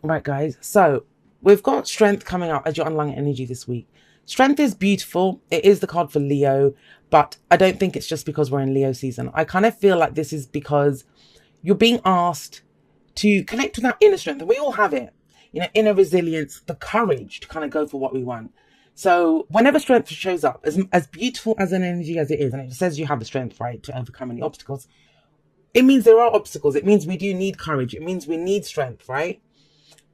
Right, guys. So we've got strength coming up as your underlying energy this week. Strength is beautiful. It is the card for Leo, but I don't think it's just because we're in Leo season. I kind of feel like this is because you're being asked to connect with that inner strength. And we all have it, inner resilience, the courage to kind of go for what we want. So whenever strength shows up, as beautiful as an energy as it is, and it says you have the strength, right, to overcome any obstacles, it means there are obstacles. It means we do need courage. It means we need strength, right?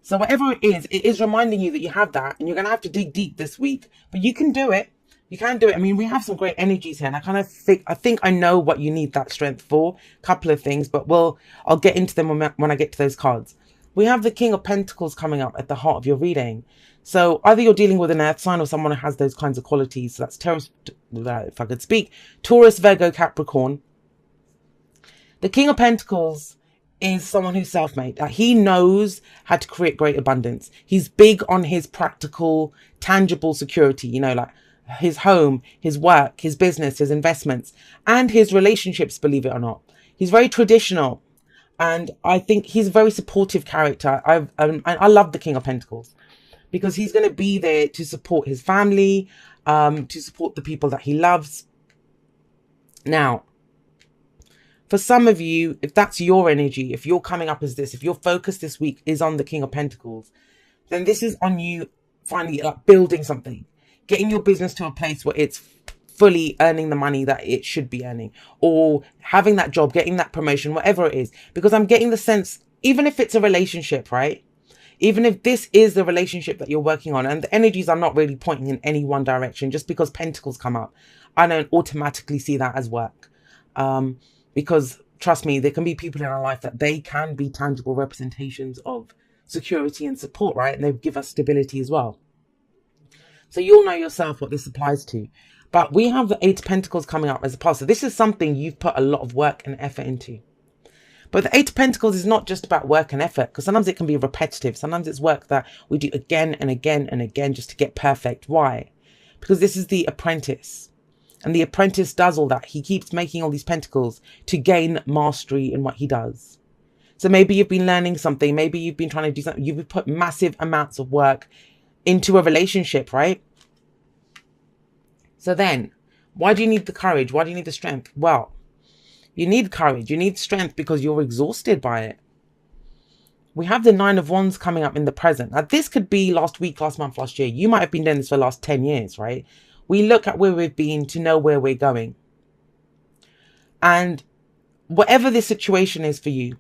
So whatever it is reminding you that you have that, and you're going to have to dig deep this week, but you can do it. You can do it. I mean, we have some great energies here, and I think I know what you need that strength for. A couple of things, but I'll get into them when I get to those cards. We have the King of Pentacles coming up at the heart of your reading. So either you're dealing with an earth sign or someone who has those kinds of qualities. So that's Taurus, if I could speak, Taurus, Virgo, Capricorn. The King of Pentacles is someone who's self-made. He knows how to create great abundance. He's big on his practical, tangible security, like his home, his work, his business, his investments, and his relationships, believe it or not. He's very traditional. And I think he's a very supportive character. I love the King of Pentacles because he's going to be there to support his family, to support the people that he loves. Now, for some of you, if that's your energy, if you're coming up as this, if your focus this week is on the King of Pentacles, then this is on you finally building something, getting your business to a place where it's fully earning the money that it should be earning, or having that job, getting that promotion, whatever it is. Because I'm getting the sense, even if it's a relationship, right? Even if this is the relationship that you're working on, and the energies are not really pointing in any one direction, just because Pentacles come up, I don't automatically see that as work. Because trust me, there can be people in our life that they can be tangible representations of security and support, right? And they give us stability as well. So you'll know yourself what this applies to. But we have the Eight of Pentacles coming up as a plus. So this is something you've put a lot of work and effort into. But the Eight of Pentacles is not just about work and effort, because sometimes it can be repetitive. Sometimes it's work that we do again and again and again just to get perfect. Why? Because this is the apprentice. And the apprentice does all that. He keeps making all these pentacles to gain mastery in what he does. So maybe you've been learning something. Maybe you've been trying to do something. You've put massive amounts of work into a relationship, right? So then, why do you need the courage? Why do you need the strength? Well, you need courage. You need strength because you're exhausted by it. We have the Nine of Wands coming up in the present. Now, this could be last week, last month, last year. You might have been doing this for the last 10 years, right? We look at where we've been to know where we're going. And whatever this situation is for you,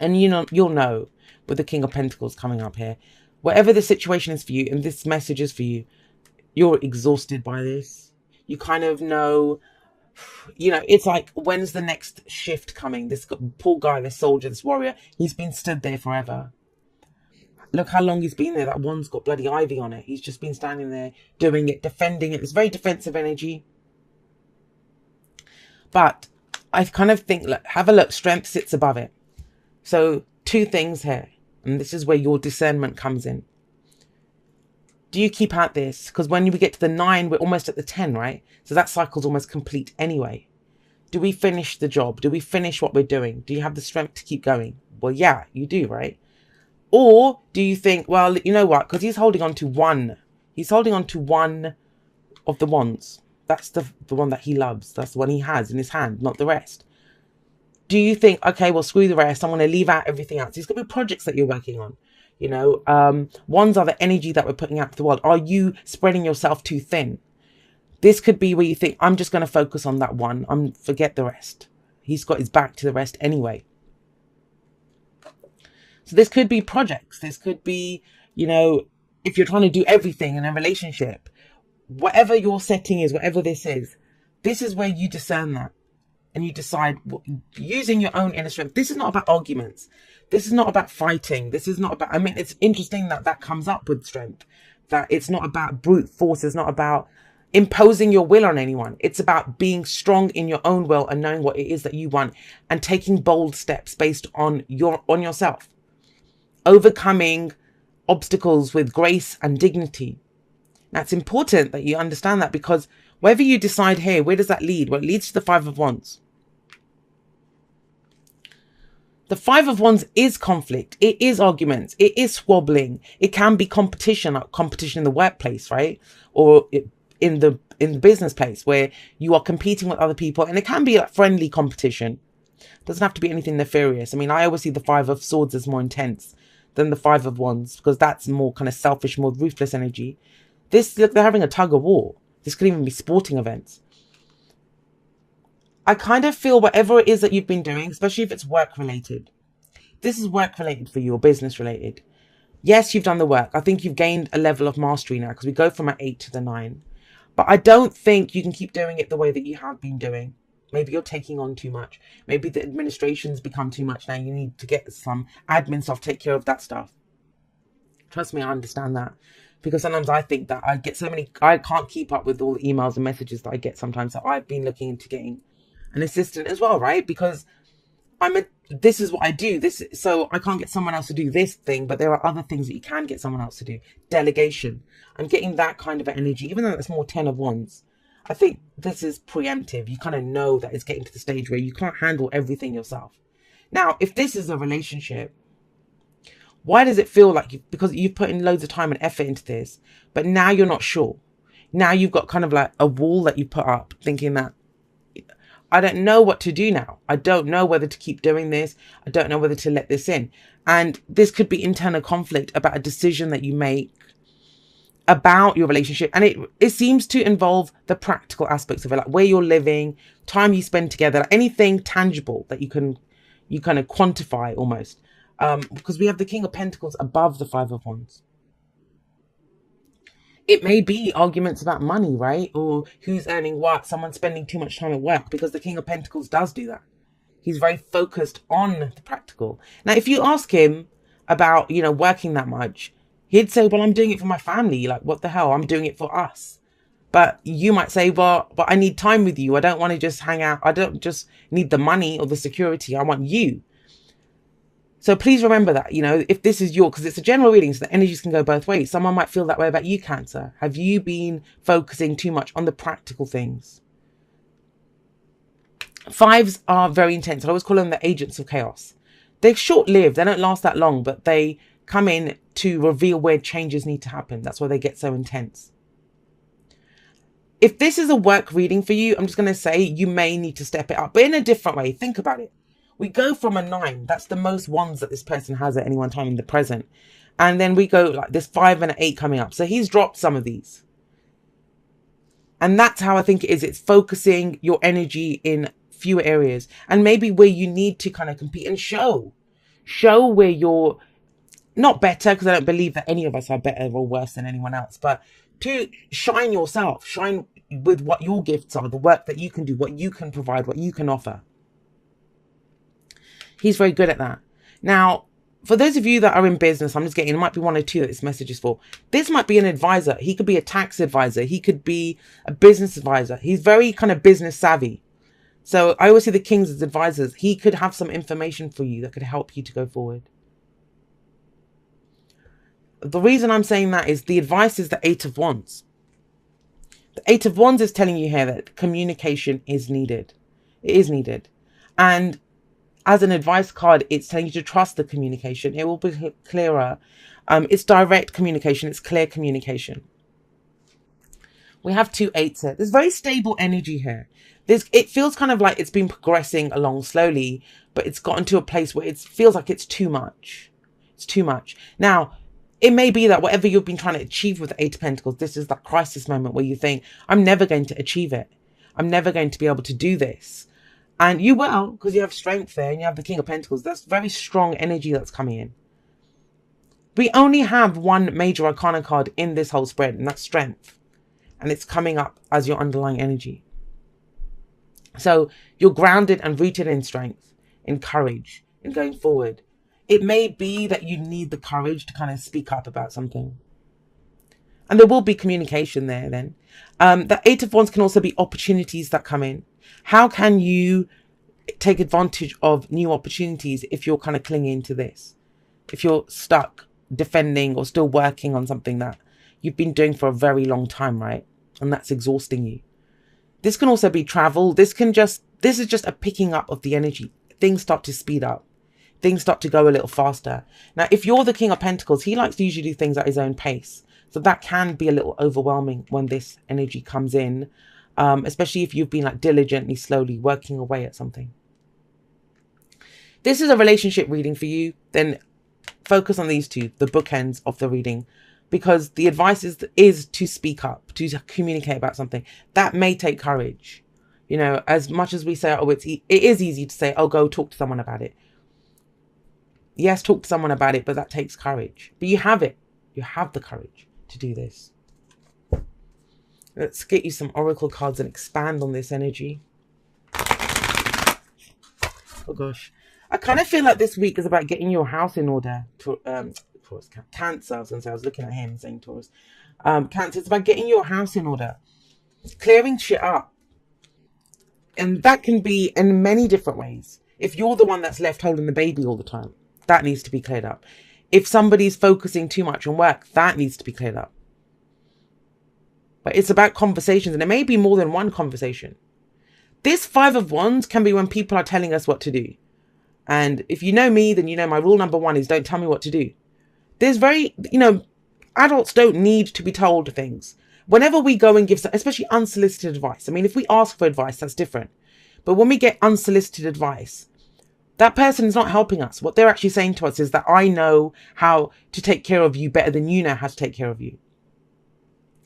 and you'll know with the King of Pentacles coming up here, whatever the situation is for you, and this message is for you, you're exhausted by this. You kind of know, it's like, when's the next shift coming? This poor guy, this soldier, this warrior, he's been stood there forever. Look how long he's been there. That one's got bloody ivy on it. He's just been standing there doing it, defending it. It's very defensive energy. But I kind of think, look, have a look. Strength sits above it. So two things here. And this is where your discernment comes in. Do you keep at this? Because when we get to the 9, we're almost at the 10, right? So that cycle's almost complete anyway. Do we finish the job? Do we finish what we're doing? Do you have the strength to keep going? Well, yeah, you do, right? Or do you think, well, you know what? Because he's holding on to one. He's holding on to one of the wands. That's the one that he loves. That's the one he has in his hand, not the rest. Do you think, okay, well, screw the rest. I'm going to leave out everything else. These could be projects that you're working on. Wands are the energy that we're putting out to the world. Are you spreading yourself too thin? This could be where you think, I'm just going to focus on that one. Forget the rest. He's got his back to the rest anyway. So this could be projects. This could be, if you're trying to do everything in a relationship, whatever your setting is, whatever this is where you discern that. And you decide, using your own inner strength. This is not about arguments. This is not about fighting. This is not about, it's interesting that comes up with strength. That it's not about brute force. It's not about imposing your will on anyone. It's about being strong in your own will and knowing what it is that you want and taking bold steps based on yourself. Overcoming obstacles with grace and dignity. Now, it's important that you understand that, because wherever you decide here, where does that lead? Well, it leads to the Five of Wands. The Five of Wands is conflict. It is arguments. It is squabbling. It can be competition, like competition in the workplace, right? Or in the business place where you are competing with other people, and it can be a friendly competition. It doesn't have to be anything nefarious. I mean, I always see the Five of Swords as more intense than the Five of Wands because that's more kind of selfish, more ruthless energy. This, look, they're having a tug of war. This could even be sporting events. I kind of feel whatever it is that you've been doing, especially if it's work related, this is work related for you or business related. Yes, you've done the work. I think you've gained a level of mastery now because we go from an 8 to the 9. But I don't think you can keep doing it the way that you have been doing. Maybe you're taking on too much. Maybe the administration's become too much now. You need to get some admin stuff, take care of that stuff. Trust me, I understand that. Because sometimes I think that I get so many, I can't keep up with all the emails and messages that I get sometimes. So I've been looking into getting an assistant as well, right? Because this is what I do. So I can't get someone else to do this thing, but there are other things that you can get someone else to do. Delegation. I'm getting that kind of energy, even though it's more 10 of Wands. I think this is preemptive. You kind of know that it's getting to the stage where you can't handle everything yourself. Now, if this is a relationship, why does it feel like because you've put in loads of time and effort into this, but now you're not sure? Now you've got kind of like a wall that you put up thinking that, I don't know what to do now. I don't know whether to keep doing this. I don't know whether to let this in. And this could be internal conflict about a decision that you make about your relationship. And it seems to involve the practical aspects of it, like where you're living, time you spend together, like anything tangible that you kind of quantify almost. Because we have the King of Pentacles above the Five of Wands. It may be arguments about money, right? Or who's earning what, someone spending too much time at work, because the King of Pentacles does do that. He's very focused on the practical. Now, if you ask him about, working that much, he'd say, well, I'm doing it for my family. Like, what the hell? I'm doing it for us. But you might say, well, but I need time with you. I don't want to just hang out. I don't just need the money or the security. I want you. So please remember that, if this is because it's a general reading, so the energies can go both ways. Someone might feel that way about you, Cancer. Have you been focusing too much on the practical things? Fives are very intense. I always call them the agents of chaos. They're short-lived. They don't last that long, but they come in to reveal where changes need to happen. That's why they get so intense. If this is a work reading for you, I'm just going to say you may need to step it up, but in a different way. Think about it. We go from a 9. That's the most wands that this person has at any one time in the present. And then we go like this 5 and an 8 coming up. So he's dropped some of these. And that's how I think it is. It's focusing your energy in fewer areas. And maybe where you need to kind of compete and show where you're not better, because I don't believe that any of us are better or worse than anyone else. But to shine yourself, shine with what your gifts are, the work that you can do, what you can provide, what you can offer. He's very good at that. Now, for those of you that are in business, I'm just getting, it might be 1 or 2 that this message is for. This might be an advisor. He could be a tax advisor. He could be a business advisor. He's very kind of business savvy. So I always see the kings as advisors. He could have some information for you that could help you to go forward. The reason I'm saying that is the advice is the 8 of Wands. The 8 of Wands is telling you here that communication is needed. It is needed. And as an advice card, it's telling you to trust the communication. It will be clearer. It's direct communication. It's clear communication. We have 2 8s here. There's very stable energy here. It feels kind of like it's been progressing along slowly, but it's gotten to a place where it feels like it's too much. It's too much. Now, it may be that whatever you've been trying to achieve with the 8 of Pentacles, this is that crisis moment where you think, I'm never going to achieve it. I'm never going to be able to do this. And you will, because you have strength there and you have the King of Pentacles. That's very strong energy that's coming in. We only have 1 major arcana card in this whole spread, and that's strength. And it's coming up as your underlying energy. So you're grounded and rooted in strength, in courage, in going forward. It may be that you need the courage to kind of speak up about something. And there will be communication there then. The 8 of Wands can also be opportunities that come in. How can you take advantage of new opportunities if you're kind of clinging to this? If you're stuck defending or still working on something that you've been doing for a very long time, right? And that's exhausting you. This can also be travel. This is just a picking up of the energy. Things start to speed up. things start to go a little faster. Now, if you're the King of Pentacles, he likes to usually do things at his own pace. So that can be a little overwhelming when this energy comes in, especially if you've been like diligently, slowly working away at something. This is a relationship reading for you. Then focus on these two, the bookends of the reading, because the advice is to speak up, to communicate about something. That may take courage. You know, as much as we say, oh, it is easy to say, oh, go talk to someone about it. Yes, talk to someone about it, but that takes courage. But you have it. You have the courage to do this. Let's get you some oracle cards and expand on this energy. Oh gosh, I kind of feel like this week is about getting your house in order. Taurus, Cancer. I was looking at him saying Taurus. Cancer, it's about getting your house in order, clearing shit up, and that can be in many different ways. If you're the one that's left holding the baby all the time, that needs to be cleared up. If somebody's focusing too much on work, that needs to be cleared up. But it's about conversations, and there may be more than one conversation. This 5 of Wands can be when people are telling us what to do. And if you know me, then you know my rule number 1 is don't tell me what to do. There's adults don't need to be told things. Whenever we go and give, especially unsolicited advice. I mean, if we ask for advice, that's different. But when we get unsolicited advice, that person is not helping us. What they're actually saying to us is that I know how to take care of you better than you know how to take care of you.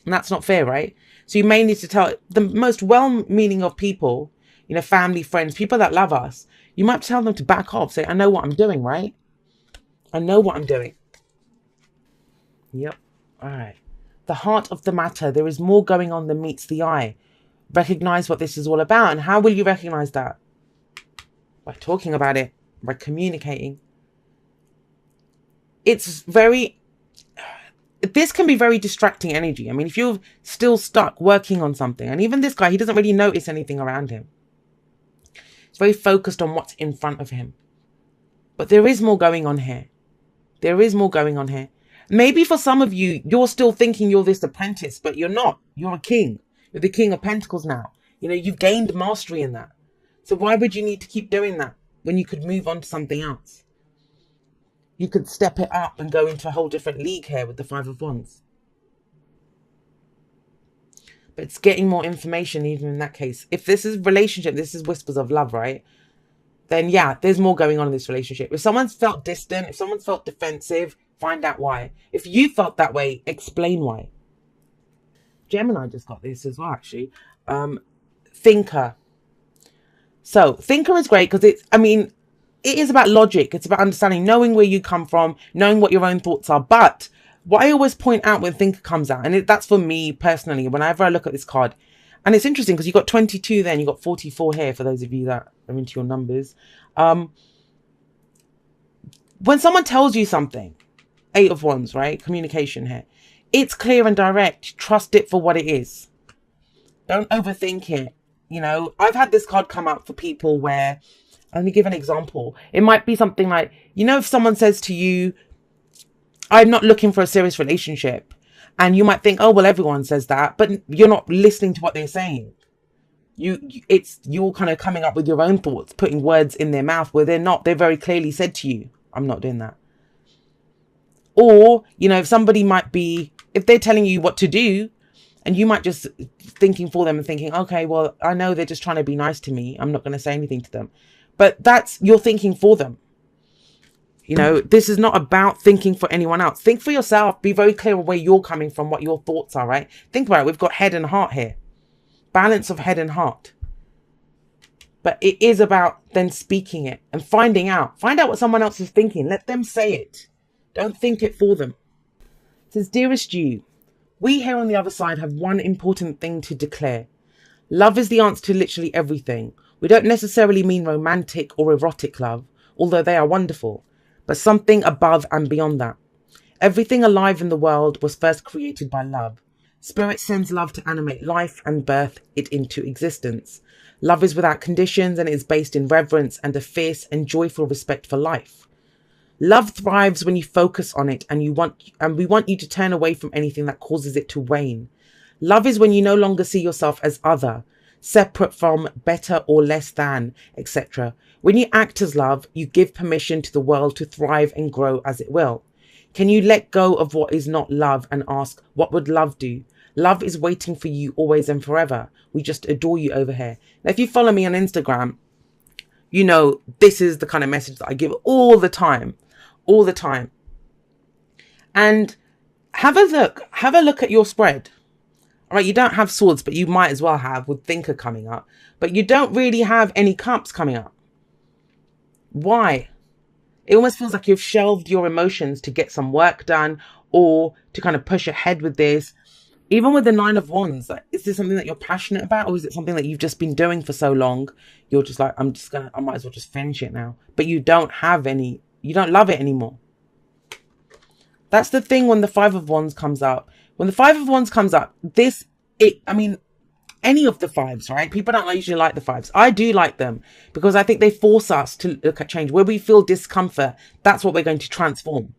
And that's not fair, right? So you may need to tell the most well-meaning of people, family, friends, people that love us. You might tell them to back off. Say, I know what I'm doing, right? I know what I'm doing. Yep. All right. The heart of the matter. There is more going on than meets the eye. Recognize what this is all about. And how will you recognize that? By talking about it, by communicating. This can be very distracting energy. I mean, if you're still stuck working on something, and even this guy, he doesn't really notice anything around him. He's very focused on what's in front of him. But there is more going on here. There is more going on here. Maybe for some of you, you're still thinking you're this apprentice, but you're not. You're a king. You're the King of Pentacles now. You've gained mastery in that. So why would you need to keep doing that when you could move on to something else? You could step it up and go into a whole different league here with the 5 of Wands. But it's getting more information even in that case. If this is relationship, this is whispers of love, right? Then yeah, there's more going on in this relationship. If someone's felt distant, if someone's felt defensive, find out why. If you felt that way, explain why. Gemini just got this as well, actually. Thinker. So thinker is great because it is about logic. It's about understanding, knowing where you come from, knowing what your own thoughts are. But what I always point out when thinker comes out, and that's for me personally, whenever I look at this card, and it's interesting because you've got 22 there and you've got 44 here for those of you that are into your numbers. When someone tells you something, 8 of Wands, right? Communication here. It's clear and direct. Trust it for what it is. Don't overthink it. I've had this card come up for people where, let me give an example. It might be something like, if someone says to you, I'm not looking for a serious relationship. And you might think, oh, well, everyone says that. But you're not listening to what they're saying. You're kind of coming up with your own thoughts, putting words in their mouth where they're not. They very clearly said to you, I'm not doing that. Or, if somebody if they're telling you what to do, and you might just thinking for them and thinking, okay, well, I know they're just trying to be nice to me. I'm not going to say anything to them. But you're thinking for them. This is not about thinking for anyone else. Think for yourself. Be very clear where you're coming from, what your thoughts are, right? Think about it. We've got head and heart here. Balance of head and heart. But it is about then speaking it and finding out. Find out what someone else is thinking. Let them say it. Don't think it for them. It says, dearest you, we here on the other side have one important thing to declare. Love is the answer to literally everything. We don't necessarily mean romantic or erotic love, although they are wonderful, but something above and beyond that. Everything alive in the world was first created by love. Spirit sends love to animate life and birth it into existence. Love is without conditions and is based in reverence and a fierce and joyful respect for life. Love thrives when you focus on it and we want you to turn away from anything that causes it to wane. Love is when you no longer see yourself as other. separate from, better or less than, etc. When you act as love, you give permission to the world to thrive and grow as it will. Can you let go of what is not love and ask, what would love do? Love is waiting for you always and forever. We just adore you over here. Now, if you follow me on Instagram, you know this is the kind of message that I give all the time. All the time. And have a look at your spread. All right, you don't have swords, but you might as well have with Thinker coming up. But you don't really have any cups coming up. Why? It almost feels like you've shelved your emotions to get some work done or to kind of push ahead with this. Even with the Nine of Wands, like, is this something that you're passionate about, or is it something that you've just been doing for so long? You're just like, I might as well just finish it now. But you don't love it anymore. That's the thing when the Five of Wands comes up. When the Five of Wands comes up, any of the fives, right? People don't usually like the fives. I do like them because I think they force us to look at change. Where we feel discomfort, that's what we're going to transform.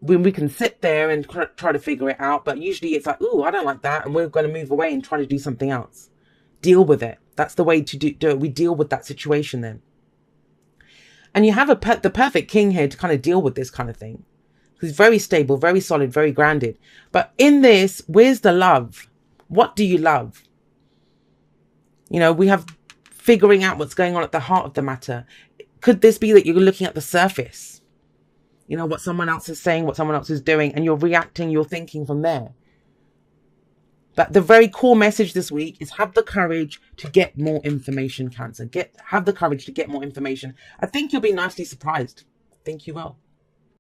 When we can sit there and try to figure it out, but usually it's like, ooh, I don't like that, and we're going to move away and try to do something else. Deal with it. That's the way to do it. We deal with that situation then. And you have the perfect king here to kind of deal with this kind of thing. He's very stable, very solid, very grounded. But in this, where's the love? What do you love? You know, we have figuring out what's going on at the heart of the matter. Could this be that you're looking at the surface? You know, what someone else is saying, what someone else is doing, and you're reacting, you're thinking from there. But the very core message this week is have the courage to get more information, Cancer. Have the courage to get more information. I think you'll be nicely surprised. I think you will.